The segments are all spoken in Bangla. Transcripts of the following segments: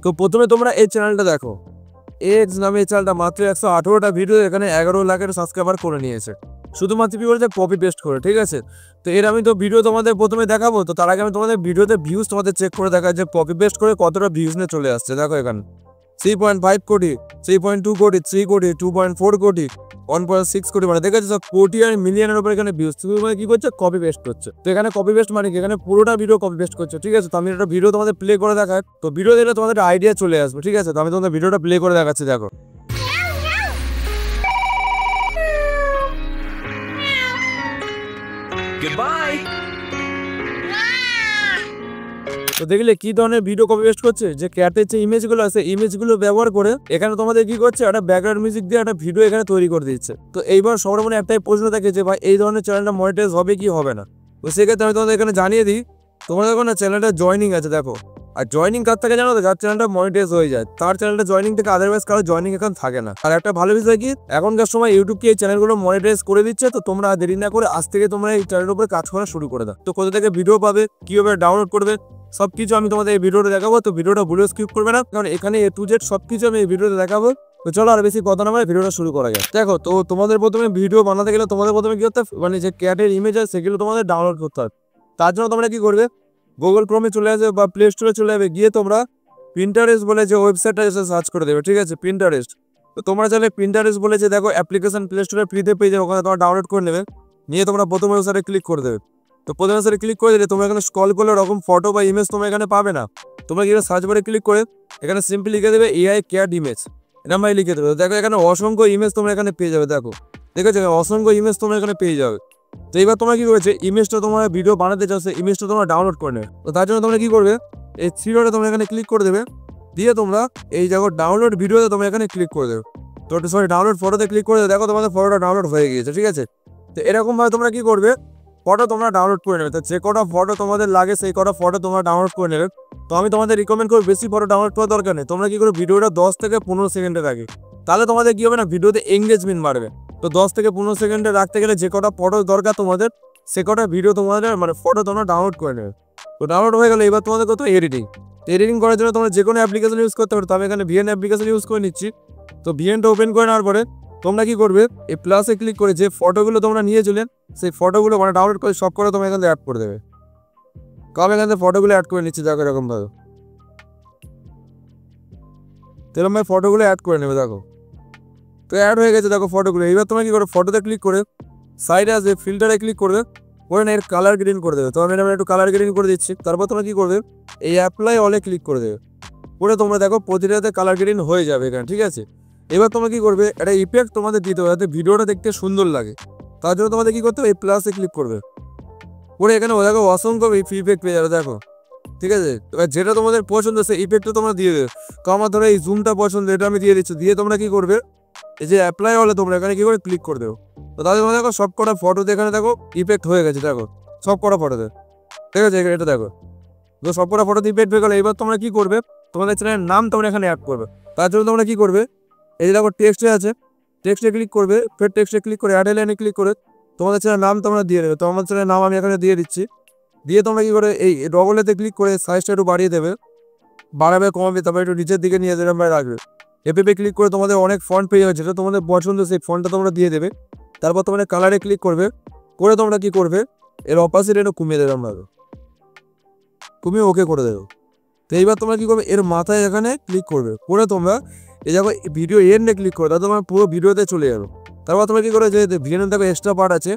তো প্রথমে তোমরা এই চ্যানেলটা দেখো, এক্স নামে এই চ্যানেলটা মাত্র 118টা ভিডিও এখানে 11 লাখের সাবস্ক্রাইবার করে নিয়েছে, শুধুমাত্র কি বলছে কপি পেস্ট করে। ঠিক আছে, তো এর আমি তো ভিডিও তোমাদের প্রথমে দেখাবো, তো তার আগে আমি তোমাদের ভিডিওতে ভিউজ তোমাদের চেক করে দেখা যে কপি পেস্ট করে কতটা ভিউজ নিয়ে চলে আসছে। দেখো এখানে 3.5 কোটি, 3.2 কোটি, 3 কোটি, 2.4 কোটি, 1.6 কোটি, মানে দেখেছো সব কোটি আর মিলিয়নের উপর এখানে ভিউজ। তুমি মানে কি করছে, কপি পেস্ট করছে। তো এখানে কপি পেস্ট মানে কি, এখানে পুরোটা ভিডিও কপি পেস্ট করছে। ঠিক আছে, তো আমি একটা ভিডিও তোমাদের প্লে করে দেখাই, তো ভিডিও দেখলে তোমাদের আইডিয়া চলে আসবে। ঠিক আছে, তো আমি তোমাদের ভিডিওটা প্লে করে দেখাচ্ছি, দেখো। তো দেখলে কি ধরনের ভিডিও কপি পেস্ট করছে, যে ক্যাটের যে ইমেজগুলো আছে ইমেজগুলো ব্যবহার করে এখানে তোমাদের কি করছে, একটা ব্যাকগ্রাউন্ড মিউজিক দিয়ে একটা ভিডিও এখানে তৈরি করে দিচ্ছে। তো এইবার সবার মনে একটাই প্রশ্ন থাকে যে ভাই এই ধরনের চ্যানেলটা মনিটাইজ হবে কি হবে না। তো সেক্ষেত্রে আমি তোমাদের এখানে জানিয়ে দিই, তোমরা দেখো না চ্যানেলটা জয়নিং আছে, দেখো। আর জয়নিং কার থেকে জানো তো, যার চ্যানেলটা মনিটাইজ হয়ে যায় তার চ্যানেলটা জয়নিং থেকে, আদারওয়াইজ কারো জয়নিং এখন থাকে না। আর একটা ভালো বিষয় কি, এখনকার সময় ইউটিউব কি এই চ্যানেলগুলো মনিটাইজ করে দিচ্ছে, তো তোমরা দেরি না করে আজ থেকে তোমরা এই চ্যানেলের উপরে কাজ করা শুরু করে দাও। তো কোথা থেকে ভিডিও পাবে, কিভাবে ডাউনলোড করবে, সবকিছু আমি তোমাদের এই ভিডিওটা দেখাবো। তো ভিডিওটা ভুলেও স্কিপ করবে না, কারণ এখানে A to Z সবকিছু আমি এই ভিডিওতে দেখাবো। তো চলো আর বেশি কথা না বলে ভিডিওটা শুরু করা যায়। দেখো, তো তোমাদের প্রথমে ভিডিও বানাতে গেলে তোমাদের প্রথমে কি করতে, মানে যে ক্যাটের ইমেজ আছে সেগুলো তোমাদের ডাউনলোড করতে হবে। তার জন্য তোমরা কি করবে, গুগল ক্রোমে চলে আসবে বা প্লে স্টোরে চলে যাবে, গিয়ে তোমরা পিন্টারেস্ট বলে যে ওয়েবসাইটটা এসে সার্চ করে দেবে। ঠিক আছে, পিন্টারেস্ট। তো তোমরা চাইলে পিন্টারেস্ট বলে যে দেখো অ্যাপ্লিকেশন প্লে স্টোরে ফ্রিতে পেয়ে যাবে, ওখানে তোমরা ডাউনলোড করে নেবে, নিয়ে তোমরা প্রথম ওয়েবসাইটে ক্লিক করে দেবে। তো প্রথম ওয়েবসাইটে ক্লিক করে দিলে তোমরা এখানে স্ক্রল করলে ওরকম ফটো বা ইমেজ তোমরা এখানে পাবে না। তোমরা কি সার্চ বারে ক্লিক করে এখানে সিম্পলি লিখে দেবে AI ক্যাট ইমেজ, এটা আমি লিখে দেবে। দেখো এখানে অসংখ্য ইমেজ তোমরা এখানে পেয়ে যাবে। দেখো দেখেছো, অসংখ্য ইমেজ তোমরা এখানে পেয়ে যাবে। তো এবার তোমরা কি করেছে, ইমেজটা তোমরা ভিডিও বানাতে চাও, সেই ইমেজটা তোমরা ডাউনলোড করে নেবে। তো তার জন্য তোমরা কি করবে, এই থ্রি ডটে তোমরা এখানে ক্লিক করে দেবে, দিয়ে তোমরা এই দেখো ডাউনলোড ভিডিওতে তোমরা এখানে ক্লিক করে দেবে। তো সরি, ডাউনলোড ফটোতে ক্লিক করে দেবে। দেখো তোমাদের ফটোটা ডাউনলোড হয়ে গিয়েছে। ঠিক আছে, তো এরকমভাবে তোমরা কি করবে, ফটো তোমরা ডাউনলোড করে নেবে। তো যে কটা ফটো তোমাদের লাগে সেই কটা ফটো তোমরা ডাউনলোড করে নেবে। তো আমি তোমাদের রিকমেন্ড করবো বেশি ফটো ডাউনলোড করার দরকার নেই, তোমরা কি করে ভিডিওটা 10 থেকে 15 সেকেন্ডে রাখি, তাহলে তোমাদের কি হবে না, ভিডিওতে এঙ্গেজমেন্ট বাড়বে। তো 10 থেকে 15 সেকেন্ডে রাখতে গেলে যে কটা ফটো দরকার তোমাদের, সে কটা ভিডিও তোমাদের মানে ফটো তোমরা ডাউনলোড করে নেবে। তো ডাউনলোড হয়ে গেলে এবার তোমাদের কত এডিটিং। তো এডিটিং করার জন্য তোমরা যে কোনো অ্যাপ্লিকেশন ইউজ করতে পারো। তো আমি এখানে ভিএন অ্যাপ্লিকেশন ইউজ করে নিচ্ছি। তো ভিএনটা ওপেন করে নেওয়ার পরে তোমরা কি করবে, এই প্লাসে ক্লিক করে যে ফটোগুলো তোমরা নিয়ে চলেন সেই ফটোগুলো মানে ডাউনলোড করে সব করে তোমরা এখানে অ্যাড করে দেবে। কবে এখানে ফটোগুলো অ্যাড করে নিচ্ছি, দেখো এরকমভাবে তেরকমভাবে ফটোগুলো অ্যাড করে নেবে। দেখো তো অ্যাড হয়ে গেছে, দেখো ফটোগুলো। এবার তোমরা কি করো, ফটোতে ক্লিক করে সাইডে আসবে, ফিল্টারে ক্লিক করবে, করে না এর কালার গ্রিন করে দেবে। তো আমি একটু কালার গ্রিন করে দিচ্ছি। তারপর তোমরা কি করবে, এই অ্যাপ্লাই অলে ক্লিক করে দেবে, করে তোমরা দেখো প্রতিটাতে কালার গ্রিন হয়ে যাবে এখানে। ঠিক আছে, এবার তোমরা কি করবে, একটা ইফেক্ট তোমাদের দিতে হবে যাতে ভিডিওটা দেখতে সুন্দর লাগে। তার জন্য তোমাদের কি করতে হবে, এই প্লাসে ক্লিক করবে, করে এখানে দেখো অসংখ্য ইফেক্ট পেয়ে যাবে। দেখো ঠিক আছে, এবার যেটা তোমাদের পছন্দ সেই ইফেক্টটা তোমরা দিয়ে দেবে। তো আমার ধরো এই জুমটা পছন্দ, এটা আমি দিয়ে দিচ্ছি। দিয়ে তোমরা কি করবে, এই যে অ্যাপ্লাই হলে তোমরা এখানে কি করে ক্লিক করে দেবো। তো তাহলে তোমরা দেখো সব কটা ফটোতে এখানে দেখো ইফেক্ট হয়ে গেছে। দেখো সব কটা ফটোতে, ঠিক আছে, এটা দেখো তো সব কটা ফটোতে ইফেক্ট হয়ে গেলো। এবার তোমরা কি করবে, তোমাদের চ্যানেলের নাম তোমরা এখানে অ্যাড করবে। তার জন্য তোমরা কি করবে, এই যে দেখো টেক্সটে আছে, টেক্সটে ক্লিক করবে, ফের টেক্সটে ক্লিক করে অ্যাড লাইনে ক্লিক করে তোমাদের চ্যানেলের নাম তোমরা দিয়ে দেবে। তো আমার চ্যানেলের নাম আমি এখানে দিয়ে দিচ্ছি। দিয়ে তোমরা কি করে এই ডবলেতে ক্লিক করে সাইজটা একটু বাড়িয়ে দেবে, বাড়াবে কমাবে, তারপরে একটু নিচের দিকে নিয়ে যেরকম রাখবে। এপিপে ক্লিক করে তোমাদের অনেক ফন্ট পেয়ে যাবে, যেটা তোমাদের পছন্দ সেই ফন্টটা তোমরা দিয়ে দেবে। তারপর তোমাদের কালারে ক্লিক করবে, করে তোমরা কি করবে, এর অপাসিটি একটু কমিয়ে দেবে, আমরা কমিয়ে ওকে করে দেবো। তো এইবার তোমরা কি করবে, এর মাথায় এখানে ক্লিক করবে, করে তোমরা এই দেখো ভিডিও এন্ডে ক্লিক করবে, তাহলে তোমার পুরো ভিডিওতে চলে যাবে। তারপর তোমরা কি করে, যে ভিডিওর দেখো এক্সট্রা পার্ট আছে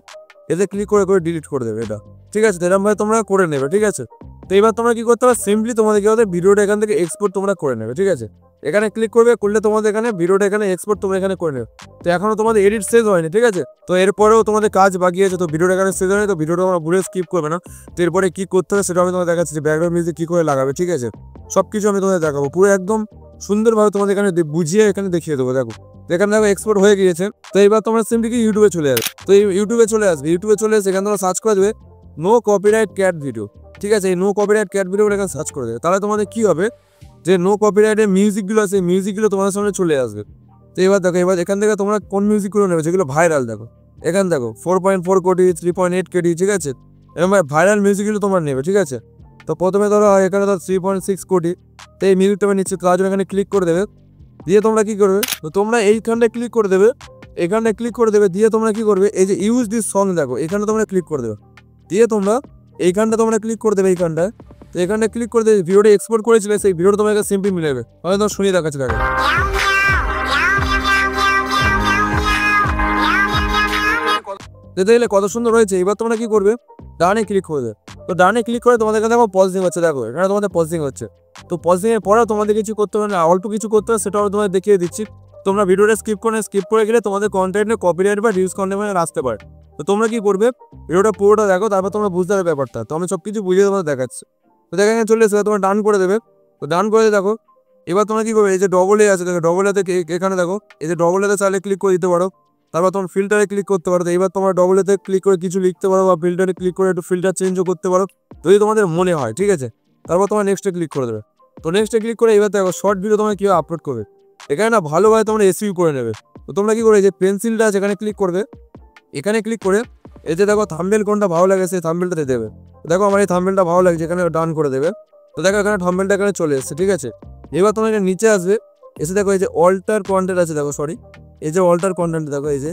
এতে ক্লিক করে করে ডিলিট করে দেবে এটা। ঠিক আছে, এরকমভাবে তোমরা করে নেবে। ঠিক আছে, তো এবার তোমরা কি করতে হবে, সিম্পলি তোমাদের কি হবে, ভিডিওটা এখান থেকে এক্সপোর্ট তোমরা করে নেবে। ঠিক আছে, এখানে ক্লিক করবে, করলে তোমাদের এখানে ভিডিওটা এখানে এক্সপোর্ট তোমরা এখানে করে নেবে। তো এখনো তোমাদের এডিট শেষ হয়নি। ঠিক আছে, তো এরপরেও তোমাদের কাজ বাকি আছে। তো ভিডিওটা এখানে শেষ হয়নি, তো ভিডিওটা তোমরা ভুলে স্কিপ করবে না। তো এরপরে কি করতে হবে সেটা আমি তোমাদের দেখাচ্ছি, যে ব্যাকগ্রাউন্ড মিউজিক কি করে লাগাবে। ঠিক আছে, সব কিছু আমি তোমাদের দেখাবো, পুরো একদম সুন্দরভাবে তোমাদের এখানে বুঝিয়ে এখানে দেখিয়ে দেবো। দেখো এখানে দেখো এক্সপোর্ট হয়ে গিয়েছে। তো এবার তোমরা সিম্পলি কি ইউটিউবে চলে আসবে। তো এই ইউটিউবে চলে আসবে, ইউটিউবে চলে এসে এখানে তোমরা সার্চ করে দেবে নো কপিরাইট ক্যাট ভিডিও। ঠিক আছে, এই নো কপিরাইট ক্যাট ভিডিও এখানে সার্চ করে দেবে। তাহলে তোমাদের কি হবে, যে নো কপিরাইটের মিউজিকগুলো আছে এই মিউজিকগুলো তোমাদের সামনে চলে আসবে। তো এবার দেখো, এবার এখান থেকে তোমরা কোন মিউজিকগুলো নেবে যেগুলো ভাইরাল। দেখো এখানে দেখো 4.4 কোটি, 3.8 কোটি। ঠিক আছে, এরকম ভাইরাল মিউজিকগুলো তোমরা নেবে। ঠিক আছে, তো প্রথমে ধরো এখানে ধর 3.6 কোটি, তো এই মিউজিকটা আমি নিচ্ছি, তার জন্য এখানে ক্লিক করে দেবে। দিয়ে তোমরা কি করবে, তো তোমরা এইখানটায় ক্লিক করে দেবে, এখানটায় ক্লিক করে দেবে। দিয়ে তোমরা কি করবে, এই যে ইউজ দিস সং দেখো, এখানে তোমরা ক্লিক করে দেবে। দিয়ে তোমরা এইখানটা তোমরা ক্লিক করে দেবে, এইখানটায়। তো এখানটায় ক্লিক করে দেবে, ভিডিওটা এক্সপোর্ট করেছিলে সেই ভিডিওটা তোমাকে সিম্পলি মিলে যাবে। হয়তো তোমার শুনিয়ে দেখাচ্ছে দেখো, যেতে গেলে কত সুন্দর রয়েছে। এবার তোমরা কি করবে, ডানে ক্লিক করে দেবে। তো ডানে ক্লিক করে তোমাদের এখানে দেখো পজিং হচ্ছে, দেখো এখানে তোমাদের পজিং হচ্ছে। তো পজিং এর পরে তোমাদের কিছু করতে হবে না, অল্প কিছু করতে হবে, সেটাও তোমাদের দেখিয়ে দিচ্ছি। তোমরা ভিডিওটা স্কিপ করে গেলে তোমাদের কন্টেন্টে কপিরাইট বা রিউজ কন্টেন্ট আসতে পারে। তো তোমরা কি করবে, ভিডিওটা পুরোটা দেখো, তারপর তোমরা বুঝতে পারবে ব্যাপারটা। তো আমি সব কিছু বুঝিয়ে তোমাদের দেখাচ্ছি। তো দেখা এখানে চলে এসে তোমরা ডান করে দেবে। তো ডান করে দেখো, এবার তোমরা কি করবে, এই যে ডবল এ আছে দেখো, ডবল এতে এখানে দেখো, এই যে ডবল এতে চাইলে ক্লিক করে দিতে পারো। তারপর তোমার ফিল্টারে ক্লিক করতে পারো। তো এবার তোমার ডবল এতে ক্লিক করে কিছু লিখতে পারো, বা ফিল্টারে ক্লিক করে একটু ফিল্টার চেঞ্জও করতে পারো যদি তোমাদের মনে হয়, ঠিক আছে। তারপর তোমার নেক্সটে ক্লিক করে দেবে। তো নেক্সটে ক্লিক করে এবার দেখো শর্ট ভিডিও তোমরা কীভাবে আপলোড করবে, এখানে না ভালোভাবে তোমরা এসইউ করে নেবে। তো তোমরা কি করবে, যে পেন্সিলটা আছে এখানে ক্লিক করবে, এখানে ক্লিক করে এই যে দেখো থাম্বনেল কোনটা ভালো লাগে সেই থাম্বনেলটাতে দেবে। দেখো আমার এই থাম্বনেলটা ভালো লাগছে, এখানে ডান করে দেবে। তো দেখো এখানে থাম্বনেলটা এখানে চলে এসেছে, ঠিক আছে। এবার তোমরা এখানে নিচে আসবে, এসে দেখো এই যে অল্টার কন্টেন্ট আছে, দেখো সরি এই যে অল্টার কন্টেন্ট দেখো, এই যে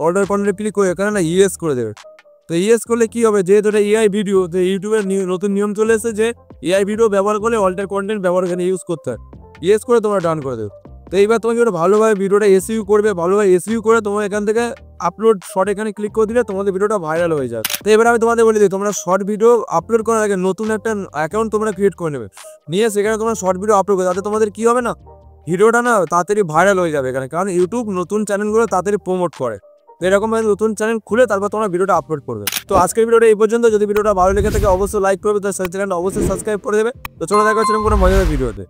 অল্টার কন্টেন্টে ক্লিক করে এখানে না ইয়েস করে দেবে। তো ইয়েস করলে কি হবে, যেহেতু এটা এআই ভিডিও, তো ইউটিউবের নতুন নিয়ম চলে এসেছে যে এআই ভিডিও ব্যবহার করলে অল্টার কন্টেন্ট ব্যবহার এখানে ইউজ করতে হয়। ইয়েস করে তোমরা ডান করে দেবে। তো এইবার তোমাকে ওটা ভালোভাবে ভিডিওটা এসইউ করবে, ভালোভাবে এসইউ করে তোমার এখান থেকে আপলোড শর্ট এখানে ক্লিক করে দিলে তোমাদের ভিডিওটা ভাইরাল হয়ে যাবে। তো এবার আমি তোমাদের বলে দিই, তোমরা শর্ট ভিডিও আপলোড করার আগে নতুন একটা অ্যাকাউন্ট তোমরা ক্রিয়েট করে নেবে, নিয়ে সেখানে তোমরা শর্ট ভিডিও আপলোড করবে। তাতে তোমাদের কি হবে না, ভিডিওটা না তাড়াতাড়ি ভাইরাল হয়ে যাবে এখানে, কারণ ইউটিউব নতুন চ্যানেলগুলো তাড়াতাড়ি প্রমোট করে। তো এরকমভাবে নতুন চ্যানেল খুলে তারপর তোমরা ভিডিওটা আপলোড করবে। তো আজকের ভিডিওটা এই পর্যন্ত। যদি ভিডিওটা ভালো লেগে থাকে অবশ্যই লাইক করবে, তার চ্যানেলটা অবশ্যই সাবস্ক্রাইব করে দেবে। তো চলো দেখা হচ্ছে কোনো মজাদার ভিডিওতে।